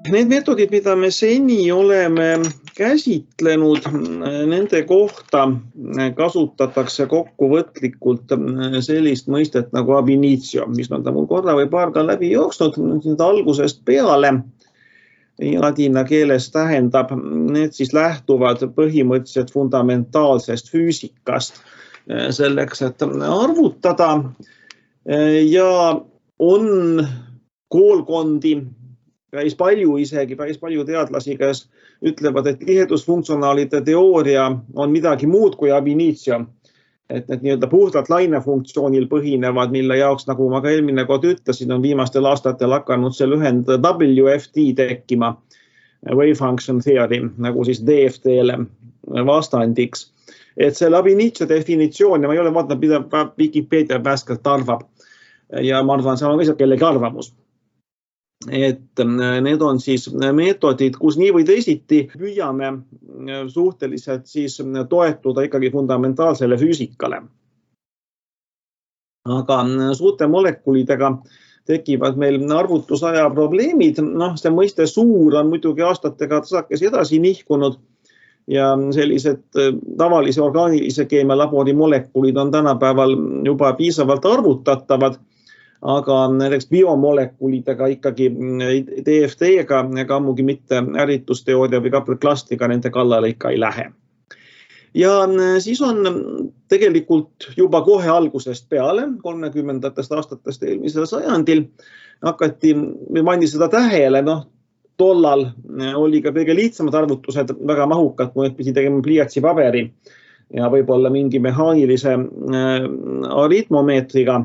Need meetodid, mida me seni oleme käsitlenud, nende kohta kasutatakse kokkuvõtlikult sellist mõistet nagu ab initio, mis on ta mul korra või paar ka läbi jooksnud algusest peale. Ladina keeles tähendab, need siis lähtuvad põhimõtteliselt fundamentaalsest füüsikast selleks, et arvutada ja on koolkondi, päris palju teadlasi, kes ütlevad, et tihedusfunktsionaalide teooria on midagi muud kui ab initio. Et need nii-öelda puhtalt lainefunktsioonil põhinevad, mille jaoks, nagu ma ka eelmine kord ütlesin, on viimastel aastatel hakanud see lühend WFT tekkima, Wave Function Theory, nagu siis DFT-le vastandiks. Et see ab initio definitsioon, ja ma ei ole vaadanud, mida Wikipedia värskelt arvab, ja ma arvan, see on lihtsalt kellegi arvamus. Et need on siis meetodid, kus nii või teisiti püüame suhteliselt siis toetuda ikkagi fundamentaalsele füüsikale. Aga suurte molekulidega tekivad meil arvutusaja probleemid. See mõiste suur on muidugi aastatega tasakesi edasi nihkunud ja sellised tavalise orgaanilise keemia labori molekulid on tänapäeval juba piisavalt arvutatavad. Aga näiteks biomolekulidega ikkagi DFT-ga ega ammugi mitte äritusteooria või Kaplan-Klastriga nende kallale ikka ei lähe. Ja siis on tegelikult juba kohe algusest peale, 30ndatest aastatest eelmisel sajandil, hakati, või pandi seda tähele, tollal oli ka kõige lihtsamad arvutused väga mahukad, kui pidi tegema pliiatsi paberi ja võib-olla mingi mehaanilise aritmomeetriga.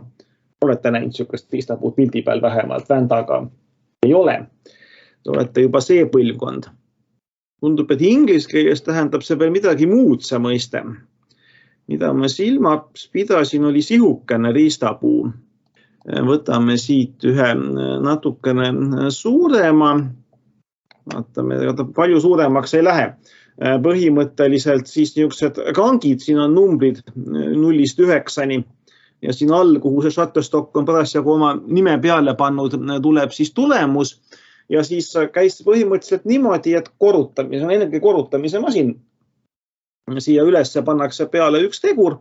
Olete näinud niisugust piistapuud pildi peal vähemalt, vändaga ei ole. Te olete juba see põlvkond. Tundub, et inglise keeles tähendab see veel midagi muud, see mõiste. Mida ma silmas pidasin, oli sihukene riistapuu. Võtame siit ühe natukene suurema. Vaatame, palju suuremaks ei lähe. Põhimõtteliselt siis niisugused kangid, siin on numbrid 0-9. Ja siin all, kuhu see Shutterstock on parasjagu oma nime peale pannud, tuleb siis tulemus. Ja siis käis põhimõtteliselt niimoodi, et korrutamise, on ennegi korrutamise masin. Siia üles pannakse peale üks tegur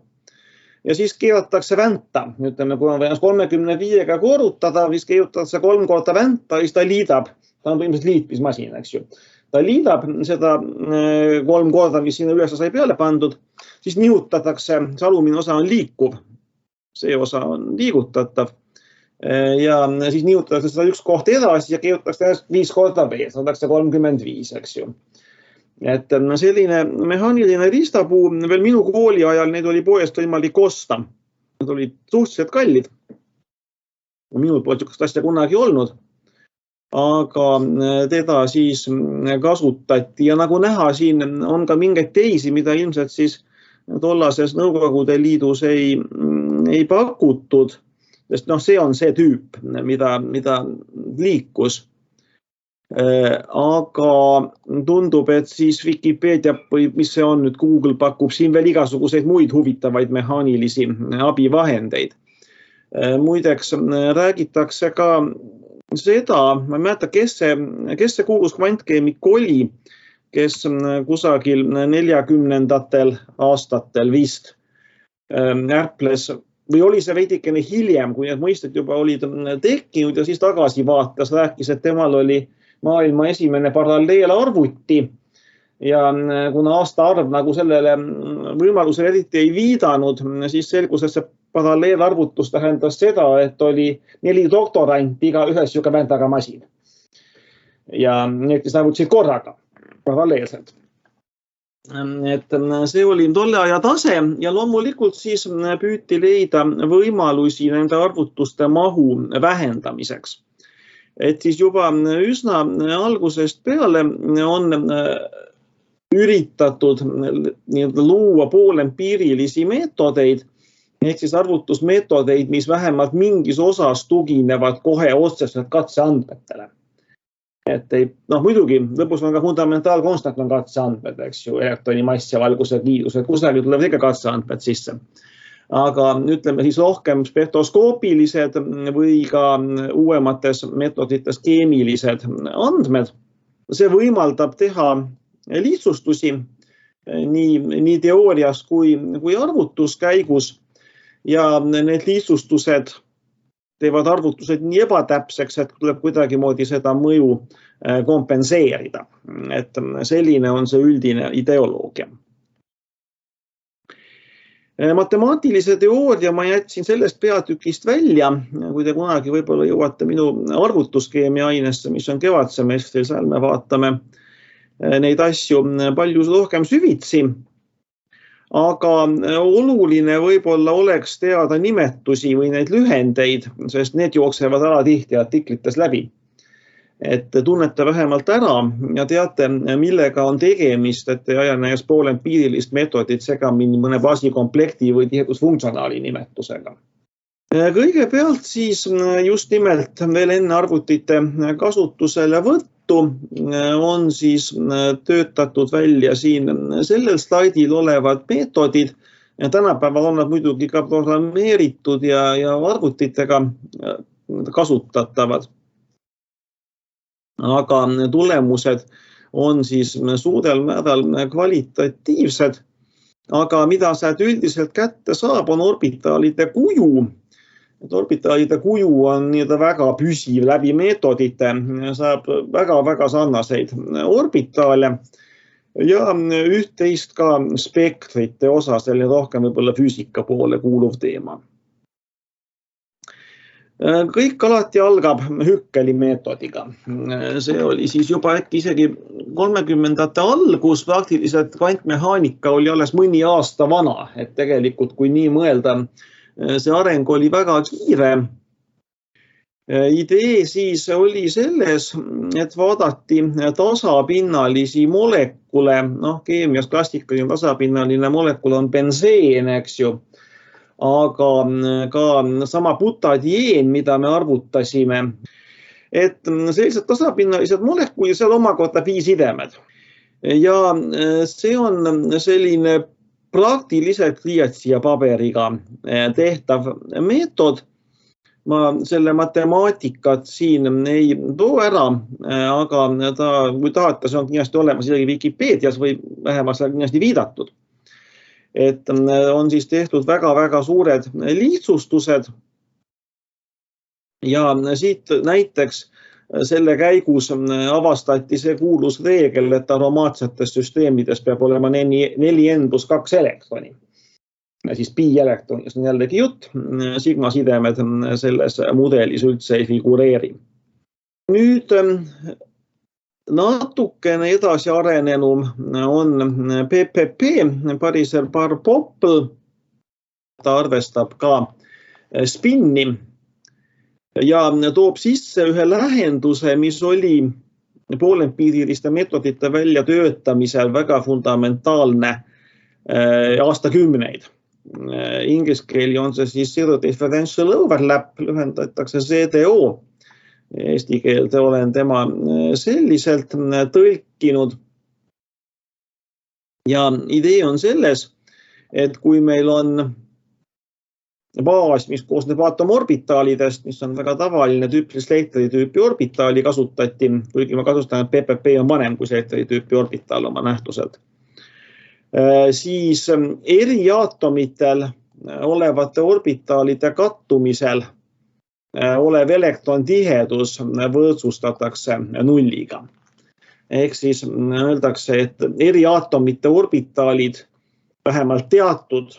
ja siis keeratakse vänta. Ütleme, kui on 35-ga korrutada, siis keeratakse 3 korda vänta ja siis ta liidab. Ta on põhimõtteliselt liitmismasin, eks ju. Ta liidab seda 3 korda, mis sinna üles sai peale pandud, siis nihutatakse, see alumine osa on liikuv. See osa on liigutatav ja siis nihutatakse seda üks koht edasi ja keeratakse 5 korda veel, saadakse 35, eks ju. Et selline mehaaniline riistapuu, veel minu kooli ajal neid oli poest võimalik osta. Need olid suhteliselt kallid. Minul pole niisugust asja kunagi olnud, aga teda siis kasutati ja nagu näha, siin on ka mingeid teisi, mida ilmselt siis tollases Nõukogude Liidus ei pakutud, sest see on see tüüp, mida liikus. Aga tundub, et siis Wikipedia või mis see on nüüd, Google pakub siin veel igasuguseid muid huvitavaid mehaanilisi abivahendeid. Muideks räägitakse ka seda, ma ei mäleta, kes see kuulus kvantkeemik oli, kes kusagil 40ndatel aastatel vist ärples või oli see veidikene hiljem, kui need mõisted juba olid tekkinud ja siis tagasi vaatas, rääkis, et temal oli maailma esimene paralleelarvuti ja kuna aastaarv nagu sellele võimalusele eriti ei viidanud, siis selgus, et see paralleelarvutus tähendas seda, et oli 4 doktoranti iga ühes juba vändaga masin. Ja need, kes arvutasid korraga, paralleelselt. Et see oli tolle aja tase ja loomulikult siis püüti leida võimalusi nende arvutuste mahu vähendamiseks. Et siis juba üsna algusest peale on üritatud luua poolempiirilisi meetodeid, ehk siis arvutusmeetodeid, mis vähemalt mingis osas tuginevad kohe otseselt katseandmetele. Et muidugi, lõpus on ka fundamentaalkonstant on katseandmed, eks ju, elektroni mass ja valguse kiirus, et kusagil tuleb ikka katseandmed sisse. aga ütleme siis rohkem spektroskoopilised või ka uuemates metodites keemilised andmed. See võimaldab teha lihtsustusi nii teoorias kui arvutuskäigus ja need lihtsustused teevad arvutused nii ebatäpseks, et tuleb kuidagimoodi seda mõju kompenseerida. Et selline on see üldine ideoloogia. Matemaatilise teooria ma jätsin sellest peatükist välja, kui te kunagi võib-olla jõuate minu arvutuskeemia ainesse, mis on kevadsemestril, seal me vaatame neid asju palju rohkem süvitsi. Aga oluline võib-olla oleks teada nimetusi või neid lühendeid, sest need jooksevad alatihti artiklites läbi. Et tunnete vähemalt ära ja teate, millega on tegemist, et ei aja näiteks poolempiirilist meetodit segamini mõne baasikomplekti või tihedusfunktsionaali nimetusega. Kõigepealt siis just nimelt veel enne arvutite kasutuselevõttu on siis töötatud välja siin sellel slaidil olevad meetodid. Tänapäeval on nad muidugi ka programmeeritud ja arvutitega kasutatavad. Aga tulemused on siis suurel määral kvalitatiivsed. Aga mida sealt üldiselt kätte saab, on orbitaalide kuju. Orbitaalide kuju on väga püsiv läbi meetodite, saab väga sarnaseid orbitaale ja üht-teist ka spektrite osa, selline rohkem võib-olla füüsika poole kuuluv teema. Kõik alati algab Hückeli meetodiga. See oli siis juba äkki isegi 30ndate algus, praktiliselt kvantmehaanika oli alles mõni aasta vana, et tegelikult kui nii mõelda, see areng oli väga kiire. Idee siis oli selles, et vaadati tasapinnalisi molekule, keemias klassikaline tasapinnaline molekul on benseen, eks ju, aga ka sama butadieen, mida me arvutasime, et sellised tasapinnalised molekulid, seal omakorda piisidemed. Ja see on selline praktiliselt pliiatsi ja paberiga tehtav meetod. Ma selle matemaatikat siin ei too ära, aga kui tahate, see on kindlasti olemas isegi Vikipeedias või vähemalt seal kindlasti viidatud. Et on siis tehtud väga suured lihtsustused ja siit näiteks selle käigus avastati see kuulus reegel, et aromaatsetes süsteemides peab olema 4n+2 elektroni. Siis pi-elektronist on jällegi jutt, sigma-sidemed selles mudelis üldse ei figureeri. Nüüd natukene edasi arenenum on PPP, Pariser-Bar-Poppel. Ta arvestab ka spinni ja toob sisse ühe lähenduse, mis oli poolempiiriliste meetodite väljatöötamisel väga fundamentaalne aastakümneid. Inglise keeli on see siis Zero Differential Overlap, lühendatakse ZDO. Eesti keelde olen tema selliselt tõlkinud. Ja idee on selles, et kui meil on baas, mis koosneb aatomoorbitaalidest, mis on väga tavaline Slateri tüüpi orbitaali kasutati, kuigi ma kasutan, et PPP on vanem kui Slateri tüüpi orbitaal oma nähtuselt. Siis eri aatomitel olevate orbitaalide kattumisel olev elektrontihedus võrdsustatakse nulliga. Ehk siis öeldakse, et eri aatomite orbitaalid vähemalt teatud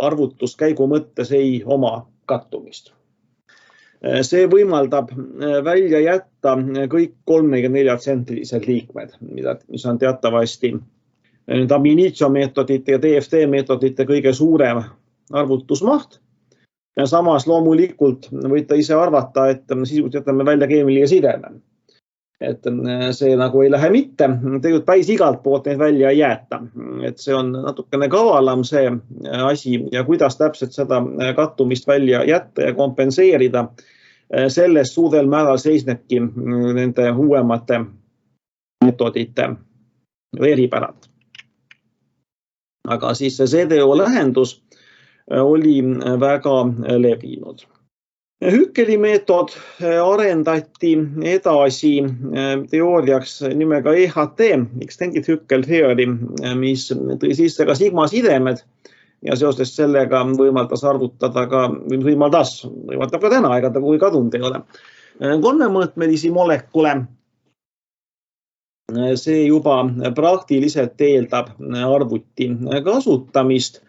arvutuskäigu mõttes ei oma kattumist. See võimaldab välja jätta kõik 34-tsentrilised liikmed, mis on teatavasti Aminitso meetodite ja DFT meetodite kõige suurem arvutusmaht. Ja samas loomulikult võite ise arvata, et sisuliselt jätame välja keemiline sideme. Et see nagu ei lähe mitte, tegelikult päris igalt poolt neid välja ei jäeta. Et see on natukene kavalam see asi ja kuidas täpselt seda kattumist välja jätta ja kompenseerida. Selles suurel määral seisnebki nende uuemate meetodite eripärad. Aga siis see CDO lähendus oli väga levinud. Hückeli meetod arendati edasi teooriaks nimega EHT, Extended Hückel Theory, mis tõi sisse ka sigma sidemed ja seoses sellega võimaldas arvutada ka, võimaldab ka täna, ega ta kui kadunud ei ole, kolmemõõtmelisi molekule. See juba praktiliselt eeldab arvuti kasutamist.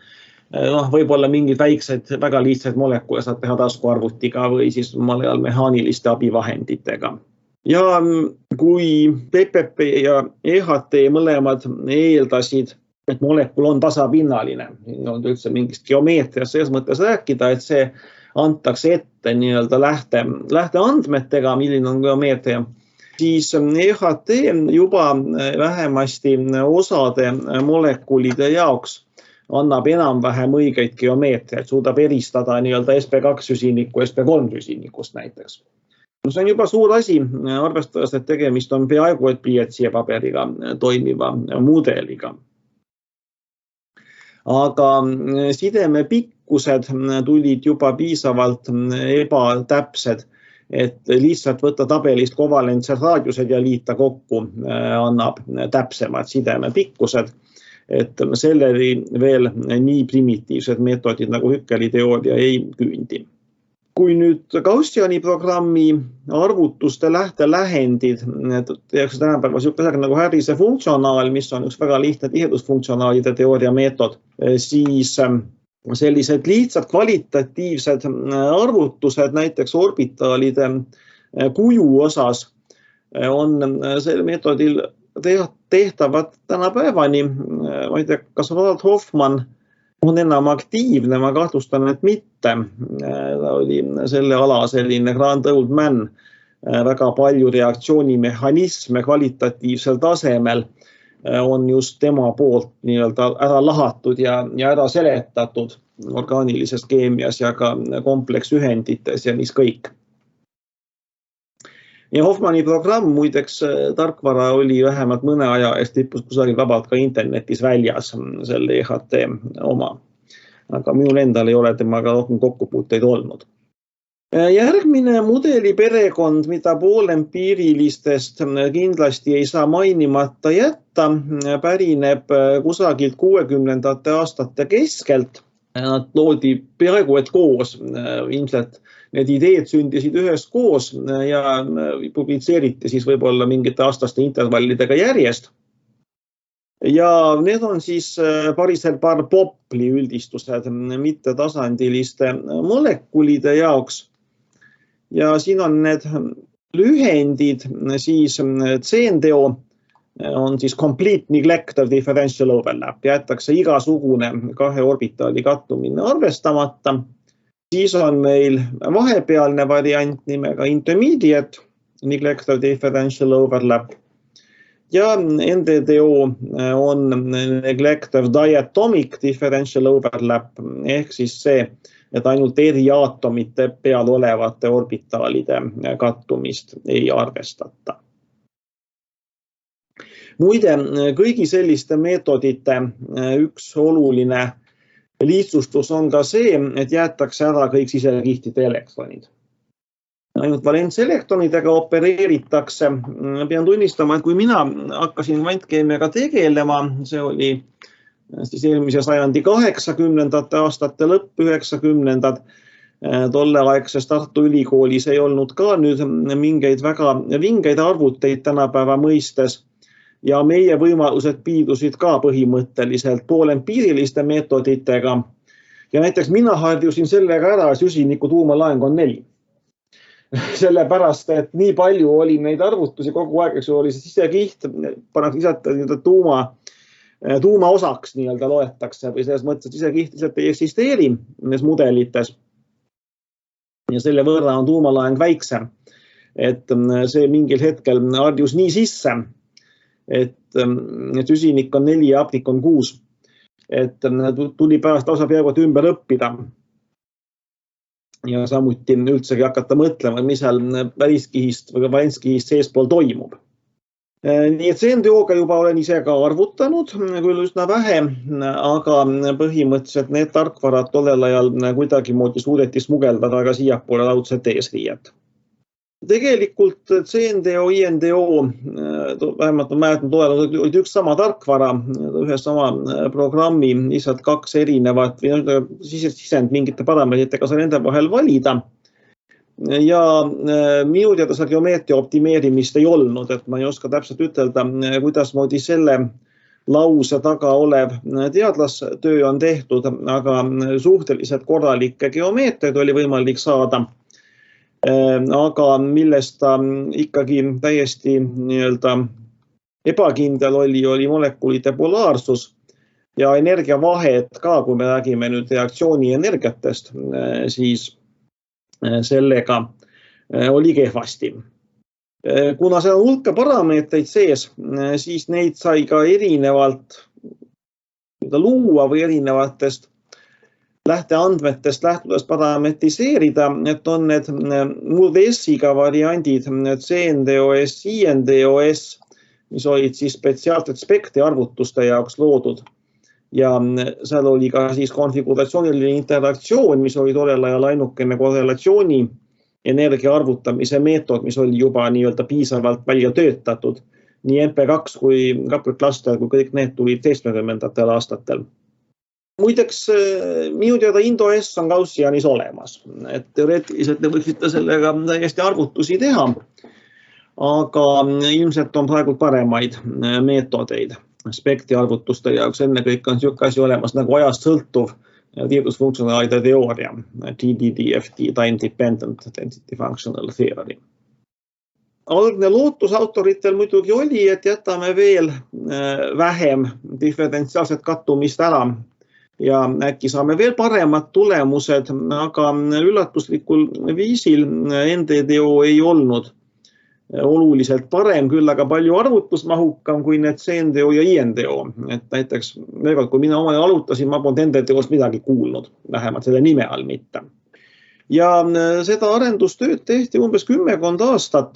Võib-olla mingid väiksed, väga lihtsaid molekule saab teha taskuarvutiga või siis mehaaniliste abivahenditega. Ja kui PPP ja EHT mõlemad eeldasid, et molekul on tasapinnaline, on üldse mingist geomeetriast selles mõttes rääkida, et see antakse ette nii-öelda lähteandmetega, milline on geomeetria, siis EHT juba vähemasti osade molekulide jaoks annab enam-vähem õigeid geomeetriaid, suudab eristada nii-öelda SP2 süsinikku SP3 süsinikust näiteks. See on juba suur asi, arvestades, et tegemist on peaaegu et pliiatsi ja paberiga toimiva mudeliga. Aga sideme pikkused tulid juba piisavalt ebatäpsed, et lihtsalt võtta tabelist kovalentsed raadiused ja liita kokku annab täpsemad sideme pikkused. Et selleni veel nii primitiivsed meetodid nagu Hückeli teooria ei küündi. Kui nüüd Gaussiani programmi arvutuste lähtelähendid, tehakse tänapäeva niisugune nagu Harrise funktsionaal, mis on üks väga lihtne tihedusfunktsionaalide teooria meetod, siis sellised lihtsad kvalitatiivsed arvutused näiteks orbitaalide kuju osas on sel meetodil tehtavad tänapäevani. Ma ei tea, kas Ronald Hoffmann on enam aktiivne, ma kahtlustan, et mitte. Ta oli selle ala selline grand old man, väga palju reaktsioonimehhanisme kvalitatiivsel tasemel on just tema poolt nii-öelda ära lahatud ja ära seletatud orgaanilises keemias ja ka kompleksühendites ja mis kõik. Ja Hoffmanni programm, muideks tarkvara oli vähemalt mõne aja eest tippus kusagil vabalt ka internetis väljas, selle EHT oma. Aga minul endal ei ole temaga rohkem kokkupuuteid olnud. Järgmine mudeli perekond, mida poolempiirilistest kindlasti ei saa mainimata jätta, pärineb kusagilt 60ndate aastate keskelt. Nad loodi peaaegu et koos, ilmselt need ideed sündisid üheskoos ja publitseeriti siis võib-olla mingite aastaste intervallidega järjest. Ja need on siis Pariser-Bar-Popli üldistused mittetasandiliste molekulide jaoks. Ja siin on need lühendid, siis CNDO on siis complete neglect of differential overlap. Jäetakse igasugune kahe orbitaali kattumine arvestamata. Siis on meil vahepealne variant nimega intermediate neglect of differential overlap. Ja NDDO on neglect of diatomic differential overlap, ehk siis see, et ainult eri aatomite peal olevate orbitaalide kattumist ei arvestata. Muide, kõigi selliste meetodite üks oluline lihtsustus on ka see, et jäetakse ära kõik sisekihtide elektronid. Ainult valentselektronidega opereeritakse. Pean tunnistama, et kui mina hakkasin kvantkeemiaga tegelema, see oli siis eelmise sajandi 80ndate aastate lõpp, 90ndad, tolleaegses Tartu Ülikoolis ei olnud ka nüüd mingeid väga vingeid arvuteid tänapäeva mõistes. Ja meie võimalused piirdusid ka põhimõtteliselt poolempiiriliste meetoditega. Ja näiteks mina harjusin sellega ära, süsiniku tuumalaeng on 4. Sellepärast, et nii palju oli neid arvutusi kogu aeg, eks oli see sisekiht, pannakse lisata tuuma osaks nii-öelda loetakse või selles mõttes, et sisekiht lihtsalt ei eksisteeri nendes mudelites. Ja selle võrra on tuumalaeng väiksem. Et see mingil hetkel harjus nii sisse, et süsinik on 4 ja aptik on 6. Et tuli pärast lausa peaaegu ümber õppida. Ja samuti üldsegi hakata mõtlema, mis seal väliskihist või valenskihist seespool toimub. Nii et CNTO-ga juba olen ise ka arvutanud, küll üsna vähe, aga põhimõtteliselt need tarkvarad tollel ajal kuidagimoodi suudeti smugeldada ka siiapoole laudset eesriiet. Tegelikult CNTO, INTO, vähemalt on mäletan, tollel olid üks sama tarkvara, ühe sama programmi, lihtsalt kaks erinevat või sisend mingite parameetritega sai nende vahel valida. Ja minu teada seda geomeetria optimeerimist ei olnud, et ma ei oska täpselt ütelda, kuidas moodi selle lause taga olev teadlastöö on tehtud, aga suhteliselt korralikke geomeetriaid oli võimalik saada. Aga millest ta ikkagi täiesti ebakindel oli molekulide polaarsus ja energiavahet ka, kui me räägime nüüd reaktsiooni energiatest, siis sellega oli kehvasti. Kuna seal on hulka parameetreid sees, siis neid sai ka erinevalt luua või erinevatest lähteandmetest lähtudes parametriseerida, et on need MURS-iga variandid, CNTOS, INTOS, mis olid siis spetsiaalselt spektri arvutuste jaoks loodud. Ja seal oli ka siis konfiguratsiooniline interaktsioon, mis oli tollel ajal ainukene korrelatsiooni energia arvutamise meetod, mis oli juba nii-öelda piisavalt välja töötatud. Nii MP2 kui Kaplan Cluster, kui kõik need tulid 70ndatel aastatel. Muideks, minu teada INTOS on Gaussianis olemas, et teoreetiliselt te võiksite sellega täiesti arvutusi teha, aga ilmselt on praegu paremaid meetodeid spektri arvutuste jaoks. Ennekõike on niisugune asi olemas nagu ajast sõltuv tiirusfunktsionaalide teooria, TDDFT, Time Dependent Density Functional Theory. Algne lootus autoritel muidugi oli, et jätame veel vähem diferentsiaalset kattumist ära ja äkki saame veel paremad tulemused, aga üllatuslikul viisil NDDO ei olnud oluliselt parem, küll aga palju arvutusmahukam kui need CNTO ja INTO. Et näiteks, kui mina omale arvutasin, ma polnud NDDO-st midagi kuulnud, vähemalt selle nime all mitte. Ja seda arendustööd tehti umbes 10 aastat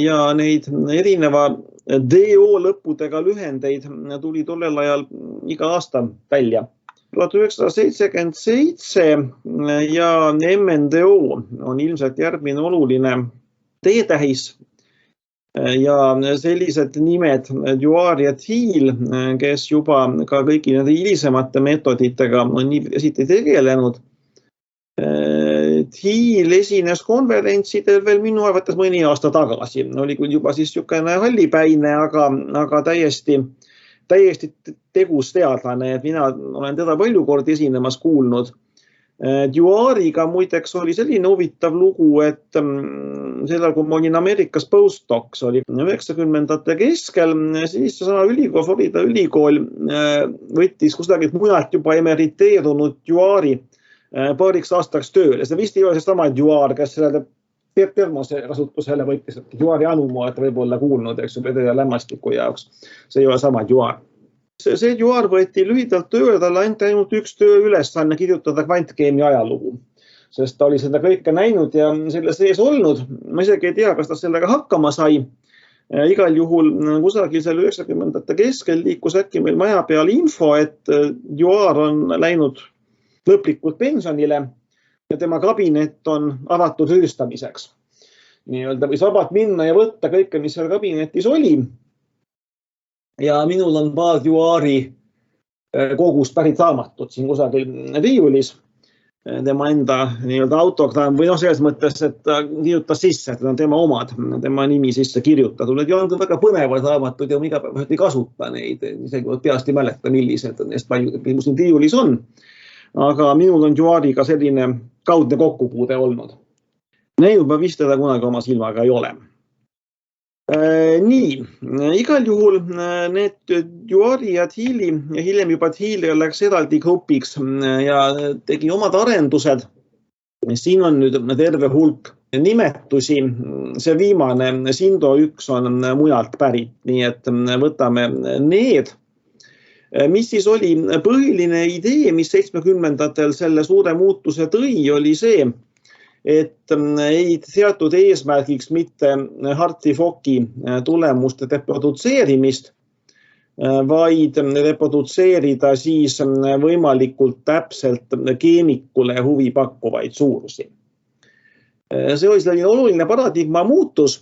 ja neid erineva DO lõppudega lühendeid tuli tollel ajal iga aasta välja. 1977 ja MNDO on ilmselt järgmine oluline teetähis ja sellised nimed Dewar ja Thiel, kes juba ka kõigi nende hilisemate meetoditega on nii tegelenud. Thiel esines konverentsidel veel minu arvates mõni aasta tagasi. Oli küll juba siis niisugune hallipäine, aga täiesti tegus teadlane, et mina olen teda palju kordi esinemas kuulnud. Dewariga muideks oli selline huvitav lugu, et sellal, kui ma olin Ameerikas postdocs, oli 90ndate keskel, siis sama ülikool, Florida ülikool võttis kusagilt mujalt juba emeriteerunud Dewari paariks aastaks tööle. See vist ei ole seesama Dewar, kes selle termose kasutusele võttis, et Dewari anumu olete võib-olla kuulnud, eks ju, lämmastiku jaoks. See ei ole sama Dewar. See Dewar võeti lühidalt tööle, talle anti ainult üks töö ülesanne kirjutada kvantkeemia ajalugu, sest ta oli seda kõike näinud ja selle sees olnud. Ma isegi ei tea, kas ta sellega hakkama sai. Igal juhul kusagil selle 90ndate keskel liikus äkki meil maja peal info, et Dewar on läinud lõplikult pensionile ja tema kabinet on avatud rüüstamiseks. Nii-öelda võis vabalt minna ja võtta kõike, mis seal kabinetis oli. Ja minul on paar Dewari kogust pärit raamatut siin kusagil riiulis. Tema enda nii-öelda autogramm või selles mõttes, et ta kirjutas sisse, et on tema omad, tema nimi sisse kirjutatud. Need on väga põnevad raamatud ja ma igapäevaselt ei kasuta neid, isegi peast ei mäleta, millised neist palju, mis siin riiulis on. Aga minul on Dewariga selline kaudne kokkupuude olnud. Näinud ma vist teda kunagi oma silmaga ei ole. Nii, igal juhul need Dewari ja Thieli ja hiljem juba Thiel läks eraldi grupiks ja tegi omad arendused. Siin on nüüd terve hulk nimetusi. See viimane Sindo 1 on mujalt pärit, nii et võtame need. Mis siis oli põhiline idee, mis 70ndatel selle suure muutuse tõi, oli see, et ei seatud eesmärgiks mitte Hartree-Focki tulemuste reprodutseerimist, vaid reprodutseerida siis võimalikult täpselt keemikule huvi pakkuvaid suurusi. See oli selline oluline paradigma muutus,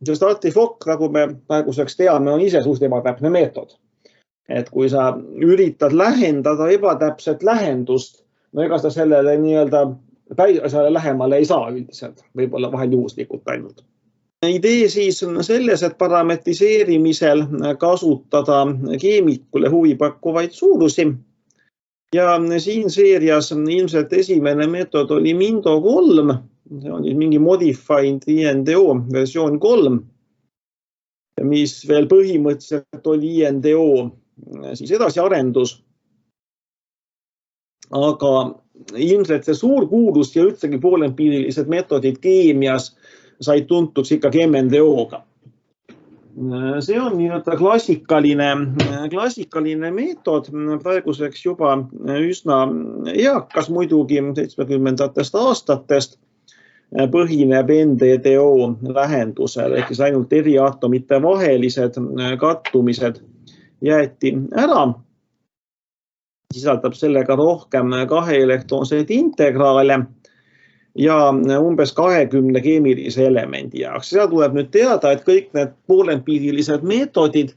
sest Hartree-Fock, nagu me praeguseks teame, on ise suht ebatäpne meetod. Et kui sa üritad lähendada ebatäpset lähendust, no ega sa sellele lähemale ei saa üldiselt, võib-olla vahel juhuslikult ainult. Idee siis on selles, et parametriseerimisel kasutada keemikule huvi pakkuvaid suurusi. Ja siin seerias ilmselt esimene meetod oli Mindo3, see on mingi modified INDO versioon 3, mis veel põhimõtteliselt oli INDO siis edasiarendus. Aga ilmselt see suur kuulus ja üldsegi poolempiirilised meetodid keemias said tuntuks ikkagi MNDO-ga. See on klassikaline meetod, praeguseks juba üsna eakas muidugi 70-ndatest aastatest, põhineb NDDO lähendusel, ehk siis ainult eriaatomite vahelised kattumised jäeti ära. Sisaldab sellega rohkem kaheelektroonseid integraale ja umbes 20 keemilise elemendi jaoks. Seal tuleb nüüd teada, et kõik need poolempiirilised meetodid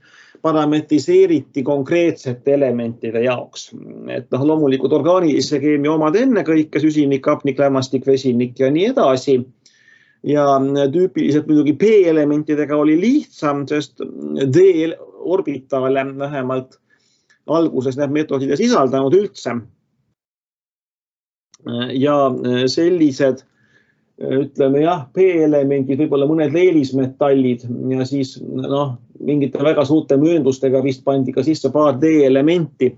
parametriseeriti konkreetsete elementide jaoks. Et loomulikult orgaanilise keemia omad ennekõike, süsinik, hapnik, lämmastik, vesinik ja nii edasi. Ja tüüpiliselt muidugi P-elementidega oli lihtsam, sest D-orbitaale vähemalt alguses need meetodid ei sisaldanud üldse. Ja sellised, ütleme P-elemendid, võib-olla mõned eelismetallid ja siis mingite väga suurte mööndustega vist pandi ka sisse paar D-elementi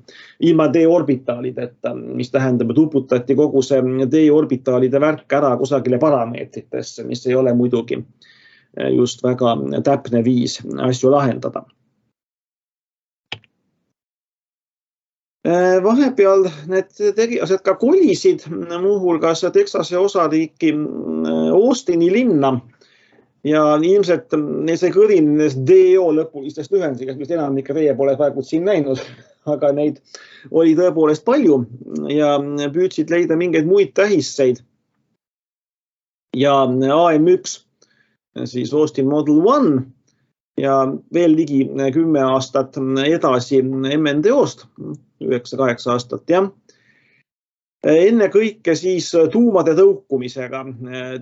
ilma D-orbitaalideta, mis tähendab, et uputati kogu see D-orbitaalide värk ära kusagile parameetritesse, mis ei ole muidugi just väga täpne viis asju lahendada. Vahepeal need tegelased ka kolisid muuhulgas Texase osariiki Austini linna ja ilmselt neil sai kõrin DO lõpulistest lühenditest, mis enamike teie pole praegu siin näinud, aga neid oli tõepoolest palju ja püüdsid leida mingeid muid tähiseid. Ja AM1, siis Austin Model 1 ja veel ligi 10 aastat edasi MNDO-st, 9-8 aastat, jah. Enne kõike siis tuumade tõukumisega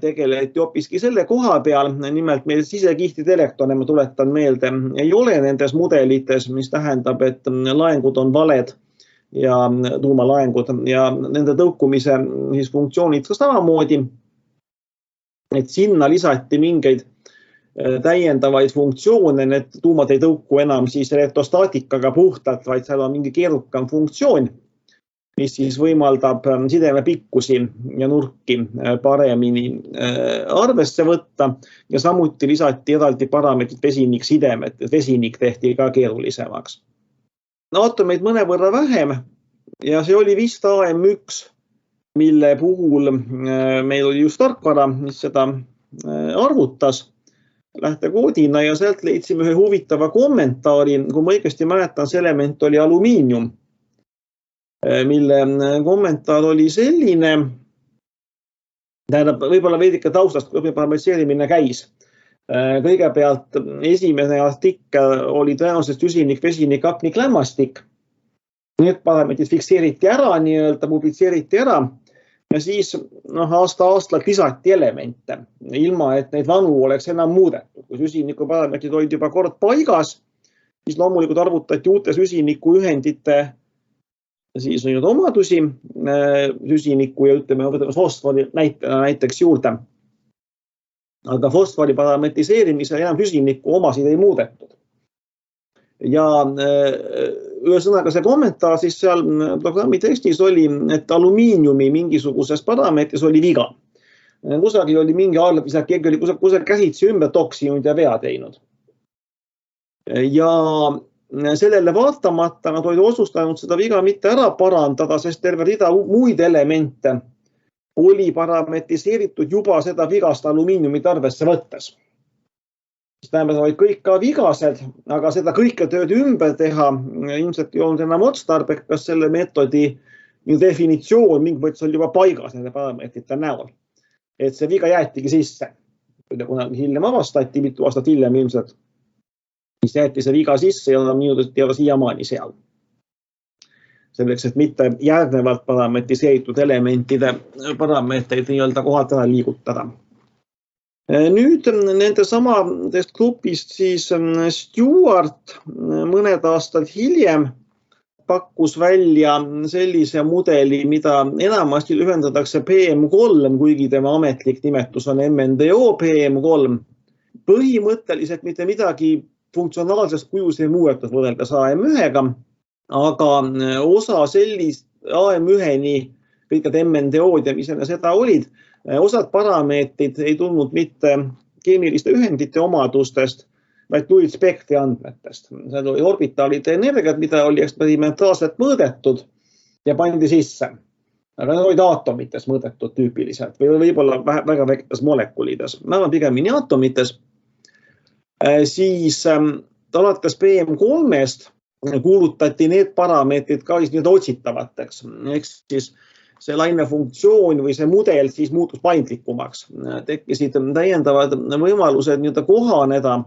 tegeleti hoopiski selle koha peal, nimelt meil sisekihtide elektrone, ma tuletan meelde, ei ole nendes mudelites, mis tähendab, et laengud on valed ja tuumalaengud ja nende tõukumise siis funktsioonid ka samamoodi, et sinna lisati mingeid täiendavaid funktsioone, need tuumad ei tõuku enam siis elektrostaatikaga puhtalt, vaid seal on mingi keerukam funktsioon, mis siis võimaldab sideme pikkusi ja nurki paremini arvesse võtta ja samuti lisati eraldi parameetrid vesiniksidemed, vesinik tehti ka keerulisemaks. Aatomeid mõnevõrra vähem ja see oli vist AM1, mille puhul meil oli just tarkvara, mis seda arvutas lähtekoodina ja sealt leidsime ühe huvitava kommentaari, kui ma õigesti mäletan, see element oli alumiinium, mille kommentaar oli selline, tähendab võib-olla veidike taustast, kui parametriseerimine käis. Kõigepealt esimene artikkel oli tõenäoliselt süsinik, vesinik, hapnik, lämmastik. Need parameetrid fikseeriti ära, publitseeriti ära. Ja siis aasta-aastalt lisati elemente, ilma et neid vanu oleks enam muudetud. Kui süsiniku parameetrid olid juba kord paigas, siis loomulikult arvutati uute süsiniku ühendite siis on omadusi, süsiniku ja ütleme fosfori näiteks juurde. Aga fosfori parametriseerimisel enam süsiniku omasid ei muudetud. Ja ühesõnaga see kommentaar siis seal programmi tekstis oli, et alumiiniumi mingisuguses parameetris oli viga. Kusagil oli mingi arv, keegi oli kusagil käsitsi ümber toksinud ja vea teinud. Ja sellele vaatamata nad olid otsustanud seda viga mitte ära parandada, sest terve rida muid elemente oli parametriseeritud juba seda vigast alumiiniumit arvesse võttes. Tähendab, olid kõik ka vigased, aga seda kõike tööd ümber teha ilmselt ei olnud enam otstarbekas, selle meetodi definitsioon mingil mõttes oli juba paigas nende parameetrite näol. Et see viga jäetigi sisse. Kunagi hiljem avastati, mitu aastat hiljem ilmselt, siis jäeti see viga sisse ja on siiamaani seal. Selleks, et mitte järgnevalt parametriseeritud elementide parameetreid nii-öelda kohalt ära liigutada. Nüüd nende samadest grupist siis Stewart mõned aastad hiljem pakkus välja sellise mudeli, mida enamasti ühendatakse PM3, kuigi tema ametlik nimetus on MNDO PM3. Põhimõtteliselt mitte midagi funktsionaalsest kujus ei muudetud võrreldes AM1-ga, aga osa sellist AM1-ni, kõik need MNDO-d ja mis enne seda olid, osad parameetrid ei tulnud mitte keemiliste ühendite omadustest, vaid tulid spektri andmetest. See oli orbitaalide energiat, mida oli eksperimentaalselt mõõdetud ja pandi sisse. Aga need olid aatomites mõõdetud tüüpiliselt või võib-olla väga väikestes molekulides. Ma olen pigemini aatomites. Siis alates PM3-st kuulutati need parameetrid ka otsitavateks. Ehk siis see laine funktsioon või see mudel siis muutus paindlikumaks. Tekkisid täiendavad võimalused kohaneda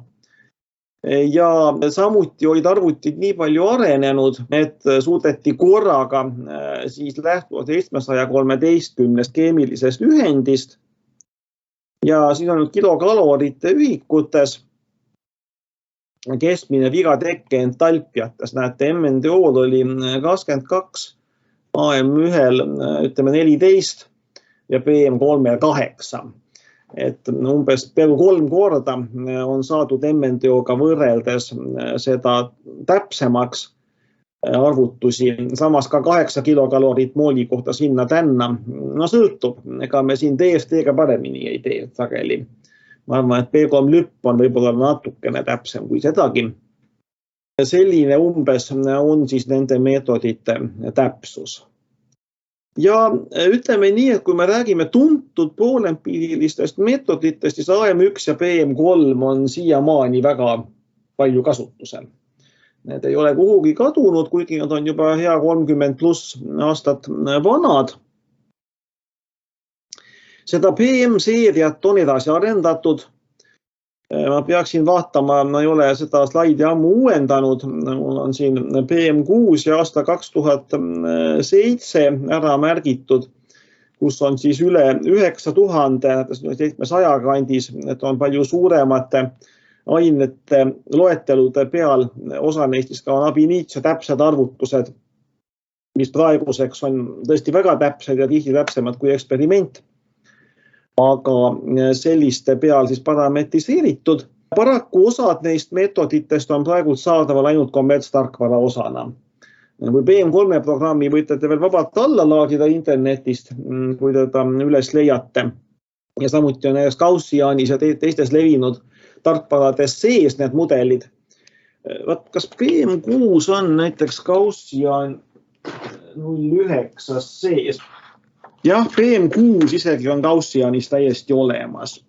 ja samuti olid arvutid nii palju arenenud, et suudeti korraga siis lähtuvalt 713 keemilisest ühendist ja siin on kilokalorite ühikutes keskmine viga tekke entalpiates. Näete, MNDO-l oli 22, AM1-l ütleme 14 ja PM3-l 8. Et umbes peaaegu 3 korda on saadud MNDO-ga võrreldes seda täpsemaks arvutusi. Samas ka 8 kilokalorit mooli kohta sinna tänna. No sõltub, ega me siin DFT-ga paremini ei tee sageli. Ma arvan, et P3 lüpp on võib-olla natukene täpsem kui sedagi. Selline umbes on siis nende meetodite täpsus. Ja ütleme nii, et kui me räägime tuntud poolempiirilistest meetoditest, siis AM1 ja PM3 on siiamaani väga palju kasutusel. Need ei ole kuhugi kadunud, kuigi nad on juba hea 30+ aastat vanad. Seda PM-seeriat on edasi arendatud. Ma peaksin vaatama, ma ei ole seda slaidi ammu uuendanud. Mul on siin PM6 ja aasta 2007 ära märgitud, kus on siis üle 9000, 700 kandis, et on palju suuremate ainete loetelude peal. Osa neist ka on ab initio täpsed arvutused, mis praeguseks on tõesti väga täpsed ja tihti täpsemad kui eksperiment. Aga selliste peal siis parametriseeritud. Paraku osad neist meetoditest on praegu saadaval ainult kommertstarkvara osana. Kui PM3 programmi võite te veel vabalt alla laadida internetist, kui teda üles leiate. Ja samuti on Gaussianis ja teistes levinud tarkvarades sees need mudelid. Kas PM6 on näiteks Gaussian 09 sees? Jah, PM6 isegi on Gaussianis täiesti olemas.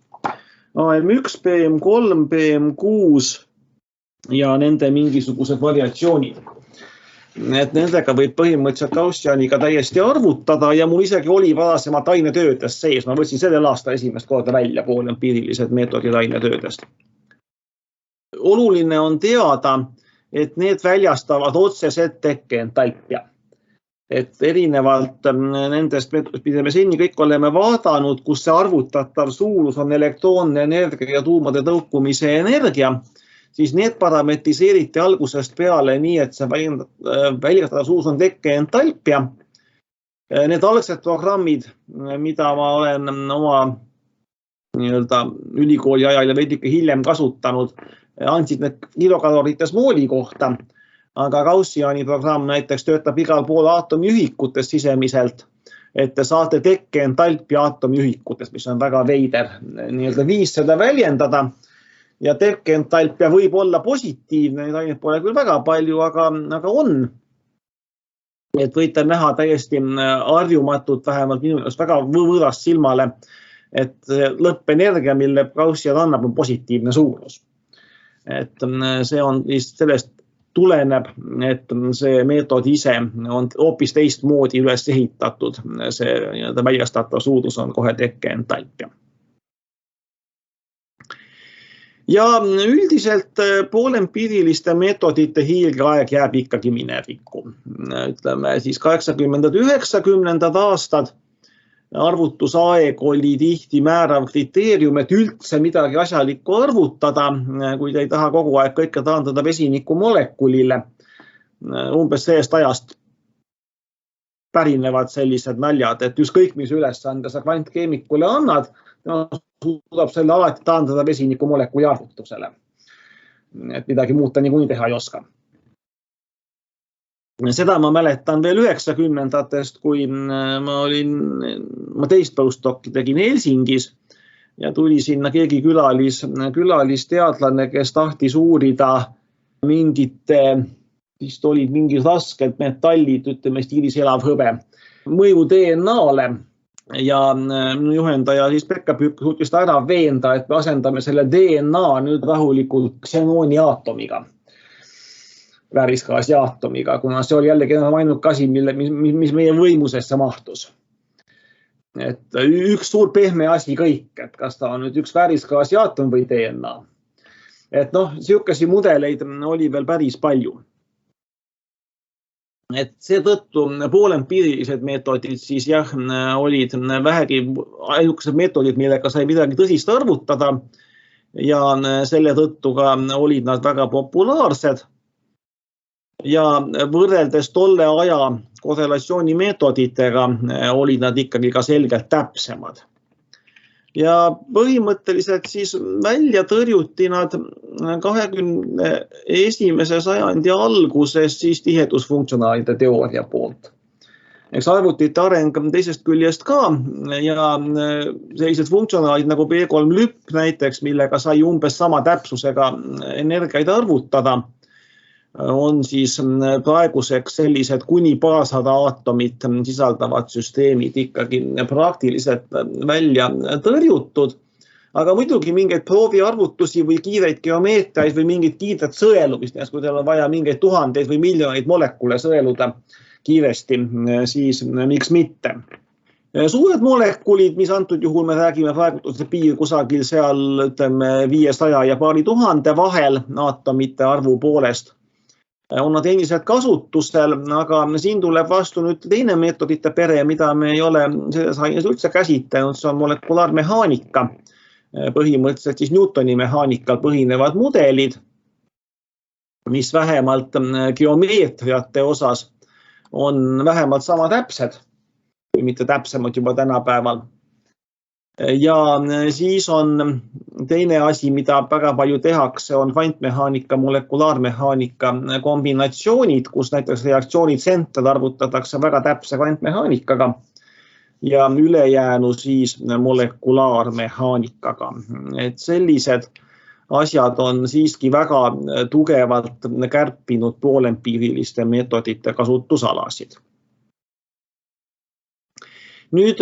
AM1, PM3, PM6 ja nende mingisugused variatsioonid. Et nendega võib põhimõtteliselt Gaussianiga täiesti arvutada ja mul isegi oli varasemalt ainetöödest sees. Ma võtsin sellel aastal esimest korda välja poolempiirilised meetodid ainetöödest. Oluline on teada, et need väljastavad otseselt tekke entalpia. Et erinevalt nendest meetodist, mida me seni kõik oleme vaadanud, kus see arvutatav suurus on elektroonne energia ja tuumade tõukumise energia, siis need parametriseeriti algusest peale nii, et see väljastatav suurus on tekke entalpia. Need algsed programmid, mida ma olen oma ülikooli ajal ja veidike hiljem kasutanud, andsid need kilokalorites mooli kohta. Aga Gaussiani programm näiteks töötab igal pool aatomiühikutest sisemiselt, et te saate tekke entalpia aatomiühikutest, mis on väga veider viis seda väljendada. Ja tekke entalpia võib olla positiivne, neid aineid pole küll väga palju, aga on. et võite näha täiesti harjumatult, vähemalt minu jaoks väga võõrast silmale, et lõppenergia, mille Gaussian annab, on positiivne suurus. Et see on sellest tuleneb, et see meetod ise on hoopis teistmoodi üles ehitatud. See väljastatav suurus on kohe tekkeentaalpia. Ja üldiselt poolempiiriliste meetodite hiilgeaeg jääb ikkagi minevikku. Ütleme siis 80–90 aastad arvutusaeg oli tihti määrav kriteerium, et üldse midagi asjalikku arvutada, kui te ei taha kogu aeg kõike taandada vesinikumolekulile. Umbes sellest ajast pärinevad sellised naljad, et ükskõik mis ülesande sa kvantkeemikule annad, suudab selle alati taandada vesinikumolekuli arvutusele. Et midagi muuta niikuinii teha ei oska. Seda ma mäletan veel 90-ndatest, kui ma teist postdoc'i tegin Helsingis ja tuli sinna keegi külalisteadlane, kes tahtis uurida vist olid mingid rasked metallid, ütleme stiilis elav hõbe, mõju DNA-le. Ja minu juhendaja siis Pekka Pükk suutis ära veenda, et me asendame selle DNA nüüd rahulikult ksenooni aatomiga, väärisgaasi aatomiga, kuna see oli jällegi ainuke asi, mis meie võimusesse mahtus. Et üks suur pehme asi kõik, et kas ta on nüüd üks väärisgaasi aatom või DNA. Et sihukesi mudeleid oli veel päris palju. Et seetõttu poolempiirilised meetodid siis olid vähegi ainukesed meetodid, millega sai midagi tõsist arvutada ja selle tõttu ka olid nad väga populaarsed ja võrreldes tolle aja korrelatsioonimeetoditega olid nad ikkagi ka selgelt täpsemad. Ja põhimõtteliselt siis välja tõrjuti nad 21. sajandi alguses siis tihedusfunktsionaalide teooria poolt. Eks arvutite areng teisest küljest ka ja sellised funktsionaalid nagu B3 lüpp näiteks, millega sai umbes sama täpsusega energiaid arvutada, on siis praeguseks sellised kuni paarsada aatomit sisaldavad süsteemid ikkagi praktiliselt välja tõrjutud. Aga muidugi mingeid prooviarvutusi või kiireid geomeetriaid või mingit kiiret sõelumist, kui teil on vaja mingeid tuhandeid või miljoneid molekule sõeluda kiiresti, siis miks mitte. Suured molekulid, mis antud juhul me räägime praegu piir kusagil seal 500 ja paari tuhande vahel aatomite arvu poolest, on nad endiselt kasutusel, aga siin tuleb vastu nüüd teine meetodite pere, mida me ei ole selles aines üldse käsitlenud, see on molekulaarmehaanika. Põhimõtteliselt siis Newtoni mehaanikal põhinevad mudelid, mis vähemalt geomeetriate osas on vähemalt sama täpsed, või mitte täpsemad juba tänapäeval. Ja siis on teine asi, mida väga palju tehakse, on kvantmehaanika, molekulaarmehaanika kombinatsioonid, kus näiteks reaktsioonitsentral arvutatakse väga täpse kvantmehaanikaga ja ülejäänu siis molekulaarmehaanikaga. Et sellised asjad on siiski väga tugevalt kärpinud poolempiiriliste meetodite kasutusalasid. Nüüd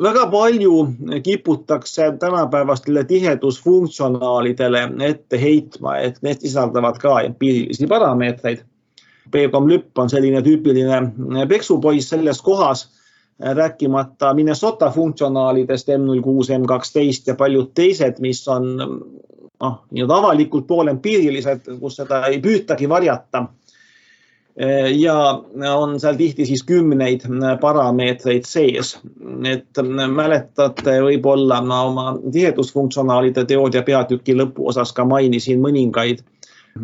väga palju kiputakse tänapäevastele tihedusfunktsionaalidele ette heitma, et need sisaldavad ka empiirilisi parameetreid. B3 lüpp on selline tüüpiline peksupoiss selles kohas, rääkimata Minnesota funktsionaalidest M06, M12 ja paljud teised, mis on avalikult poolempiirilised, kus seda ei püütagi varjata. Ja on seal tihti siis kümneid parameetreid sees. Et mäletate võib-olla oma tihedusfunktsionaalide teooria peatüki lõpuosas ka mainisin mõningaid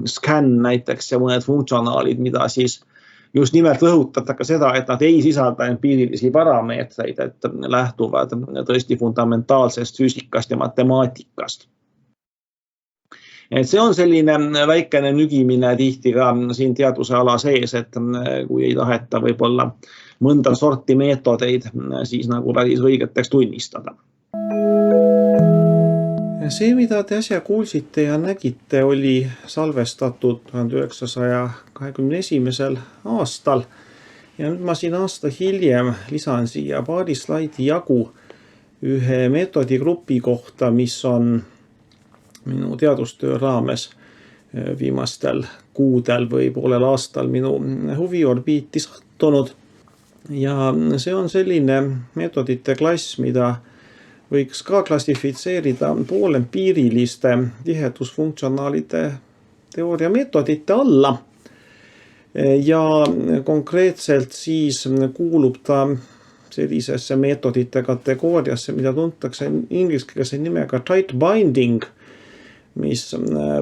scan näiteks ja mõned funktsionaalid, mida siis just nimelt rõhutatakse seda, et nad ei sisalda empiirilisi parameetreid, et lähtuvad tõesti fundamentaalsest füüsikast ja matemaatikast. Et see on selline väikene nügimine tihti ka siin teaduse ala sees, et kui ei taheta võib-olla mõnda sorti meetodeid siis nagu päris õigeteks tunnistada. See, mida te äsja kuulsite ja nägite, oli salvestatud 1921. aastal Ja nüüd ma siin aasta hiljem lisan siia paari slaidi jagu ühe meetodigrupi kohta, mis on minu teadustöö raames viimastel kuudel või poolel aastal minu huviorbiiti sattunud. Ja see on selline meetodite klass, mida võiks ka klassifitseerida poolempiiriliste tihedusfunktsionaalide teooria meetodite alla. Ja konkreetselt siis kuulub ta sellisesse meetodite kategooriasse, mida tuntakse ingliskeelse nimega tight binding, mis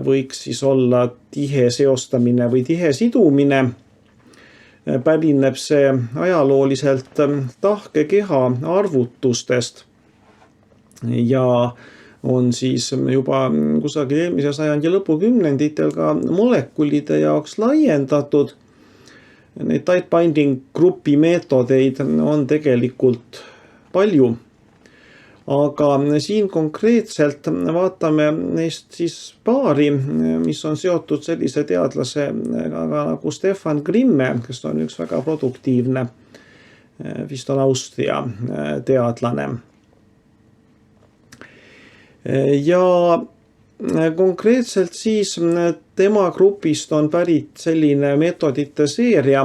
võiks siis olla tihe seostamine või tihe sidumine. Pärineb see ajalooliselt tahkekeha arvutustest ja on siis juba kusagil eelmise sajandi lõpukümnenditel ka molekulide jaoks laiendatud. Neid tight binding grupi meetodeid on tegelikult palju, aga siin konkreetselt vaatame neist siis paari, mis on seotud sellise teadlasega nagu Stefan Grimme, kes on üks väga produktiivne, vist on Austria teadlane. Ja konkreetselt siis tema grupist on pärit selline meetodite seeria,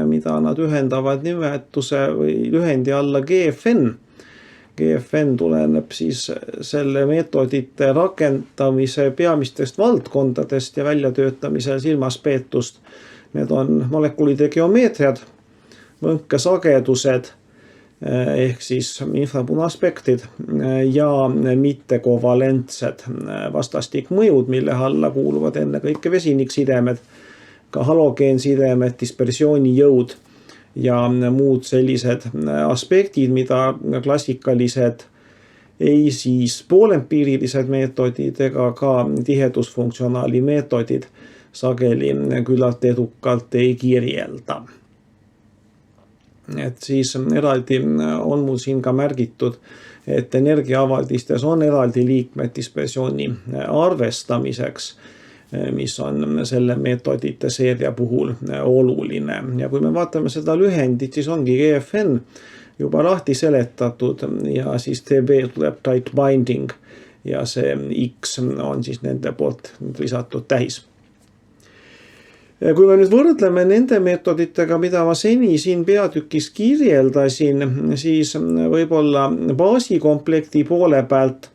mida nad ühendavad nimetuse või lühendi alla GFN. GFN tuleneb siis selle meetodite rakendamise peamistest valdkondadest ja väljatöötamisel silmas peetust. Need on molekulide geomeetriad, võnkesagedused ehk siis infrapunaspektid ja mittekovalentsed vastastikmõjud, mille alla kuuluvad ennekõike vesiniksidemed, ka halogeensidemed, dispersioonijõud ja muud sellised aspektid, mida klassikalised ei siis poolempiirilised meetodid ega ka tihedusfunktsionaali meetodid sageli küllalt edukalt ei kirjelda. Et siis eraldi on mul siin ka märgitud, et energiaavaldistes on eraldi liikmed dispersiooni arvestamiseks, mis on selle meetodite seeria puhul oluline. Ja kui me vaatame seda lühendit, siis ongi GFN juba lahti seletatud ja siis TB tuleb tight binding ja see X on siis nende poolt lisatud tähis. Kui me nüüd võrdleme nende meetoditega, mida ma seni siin peatükis kirjeldasin, siis võib-olla baasikomplekti poole pealt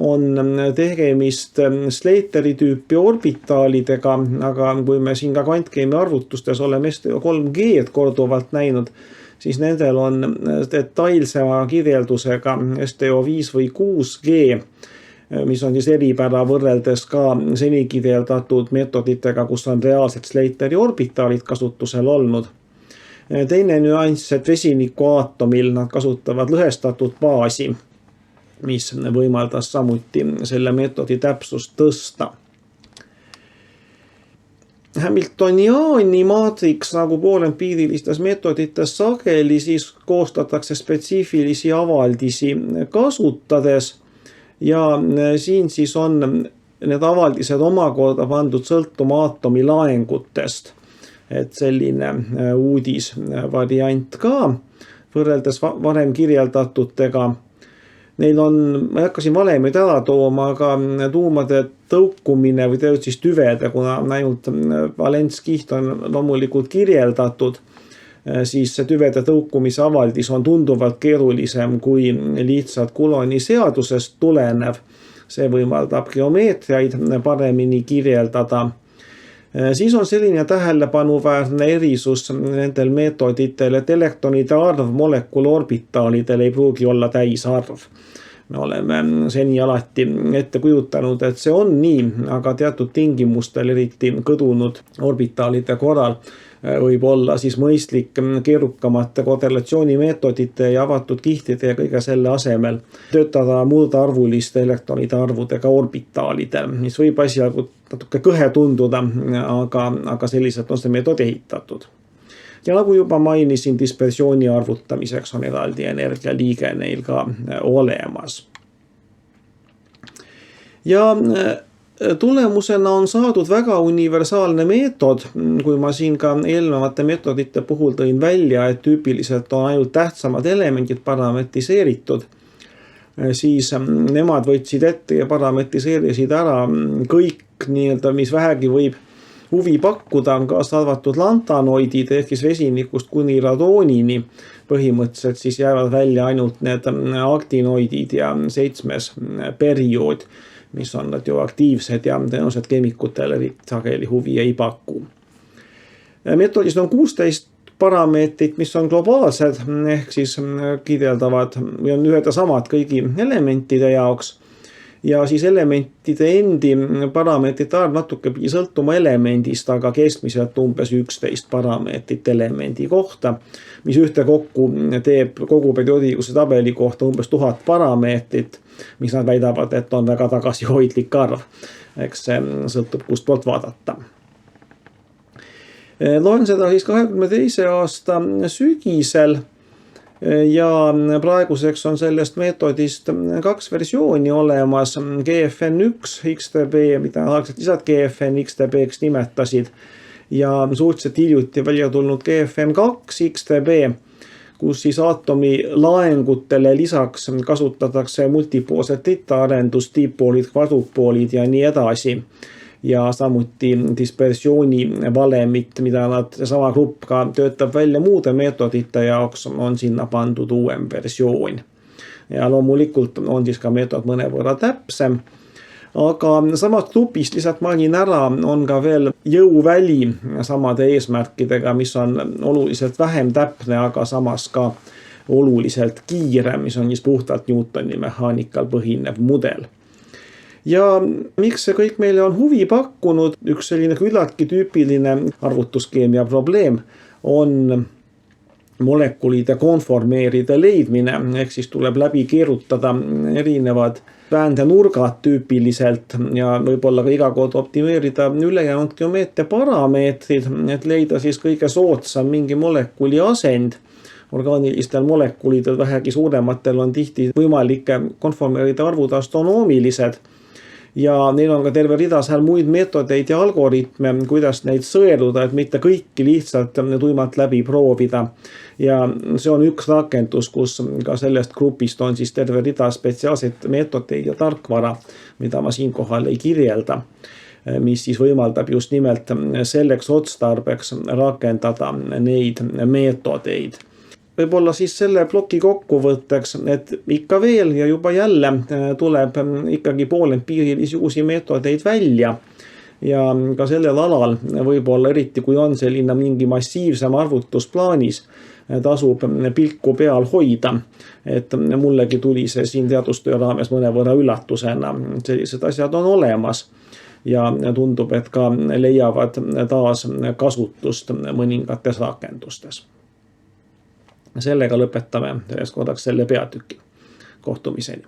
on tegemist Slateri tüüpi orbitaalidega, aga kui me siin ka kvantkeemia arvutustes oleme STO3G-d korduvalt näinud, siis nendel on detailsema kirjeldusega STO5 või 6G, mis on siis eripära võrreldes ka seni kirjeldatud meetoditega, kus on reaalsed Slateri orbitaalid kasutusel olnud. Teine nüanss, et vesinikuaatomil nad kasutavad lõhestatud baasi, mis võimaldas samuti selle meetodi täpsust tõsta. Hamiltoniani maatriks nagu poolempiirilistes meetodites sageli siis koostatakse spetsiifilisi avaldisi kasutades. Ja siin siis on need avaldised omakorda pandud sõltuma aatomi laengutest. Et selline uudisvariant ka võrreldes varem kirjeldatutega. Neil on, ma ei hakka siin valemeid ära tooma, aga tuumade tõukumine või tegelikult siis tüvede, kuna ainult valentskiht on loomulikult kirjeldatud, siis see tüvede tõukumise avaldis on tunduvalt keerulisem kui lihtsalt Coulomb'i seadusest tulenev. See võimaldab geomeetriaid paremini kirjeldada. Siis on selline tähelepanuväärne erisus nendel meetoditel, et elektronide arv molekulorbitaalidel ei pruugi olla täisarv. Me oleme seni alati ette kujutanud, et see on nii, aga teatud tingimustel, eriti kõdunud orbitaalide korral, võib olla siis mõistlik keerukamate korrelatsioonimeetodite ja avatud kihtide ja kõige selle asemel töötada murdarvuliste elektronide arvudega orbitaalidel, mis võib asjagu natuke kõhe tunduda, aga selliselt on see meetod ehitatud. Ja nagu juba mainisin, dispersiooni arvutamiseks on eraldi energialiige neil ka olemas. Ja tulemusena on saadud väga universaalne meetod, kui ma siin ka eelnevate meetodite puhul tõin välja, et tüüpiliselt on ainult tähtsamad elemendid parametriseeritud, siis nemad võtsid ette ja parametriseerisid ära kõik nii-öelda, mis vähegi võib huvi pakkuda, on kaasa arvatud lantanoidid ehk siis vesinikust kuni radoonini. Põhimõtteliselt siis jäävad välja ainult need aktinoidid ja 7. periood, mis on radioaktiivsed ja tõenäoliselt keemikutele sageli huvi ei paku. Meetodis on 16 parameetrit, mis on globaalsed ehk siis kirjeldavad või on ühed ja samad kõigi elementide jaoks. Ja siis elementide endi parameetrite arv natuke pidi sõltuma elemendist, aga keskmiselt umbes 11 parameetrit elemendi kohta, mis ühtekokku teeb kogu perioodilikkuse tabeli kohta umbes 1000 parameetrit, mis nad väidavad, et on väga tagasihoidlik arv. Eks see sõltub, kust poolt vaadata. Loen seda siis 22. aasta sügisel. Ja praeguseks on sellest meetodist 2 versiooni olemas, GFN1 XTB, mida algselt lisad GFN XTB-ks nimetasid, ja suhteliselt hiljuti välja tulnud GFN2 XTB, kus siis aatomi laengutele lisaks kasutatakse multipoolset ritaarendust, dipoolid, kvadrupoolid ja nii edasi. Ja samuti dispersiooni valemit, mida sama grupp ka töötab välja muude meetodite jaoks, on sinna pandud uuem versioon. Ja loomulikult on siis ka meetod mõnevõrra täpsem. Aga samast grupist lihtsalt mainin ära, on ka veel jõuväli samade eesmärkidega, mis on oluliselt vähem täpne, aga samas ka oluliselt kiirem, mis on siis puhtalt Newtoni mehaanikal põhinev mudel. Ja miks see kõik meile on huvi pakkunud, üks selline küllaltki tüüpiline arvutuskeemia probleem on molekulide konformeeride leidmine, ehk siis tuleb läbi keerutada erinevad väändenurgad tüüpiliselt ja võib-olla ka iga kord optimeerida ülejäänud geomeetria parameetrid, et leida siis kõige soodsam mingi molekuli asend. Orgaanilistel molekulidel vähegi suurematel on tihti võimalik konformeerida arvud astronoomilised. Ja neil on ka terve rida seal muid meetodeid ja algoritme, kuidas neid sõeluda, et mitte kõiki lihtsalt tuimalt läbi proovida. Ja see on üks rakendus, kus ka sellest grupist on siis terve rida spetsiaalseid meetodeid ja tarkvara, mida ma siinkohal ei kirjelda, mis siis võimaldab just nimelt selleks otstarbeks rakendada neid meetodeid. Võib-olla siis selle ploki kokkuvõtteks, et ikka veel ja juba jälle tuleb ikkagi poolendpiirilisi uusi meetodeid välja. Ja ka sellel alal võib-olla eriti, kui on selline mingi massiivsem arvutusplaanis, tasub pilku peal hoida. Et mullegi tuli see siin teadustöö raames mõnevõrra üllatusena. Sellised asjad on olemas ja tundub, et ka leiavad taas kasutust mõningates rakendustes. Sellega lõpetame selles korraks selle peatüki. Kohtumiseni.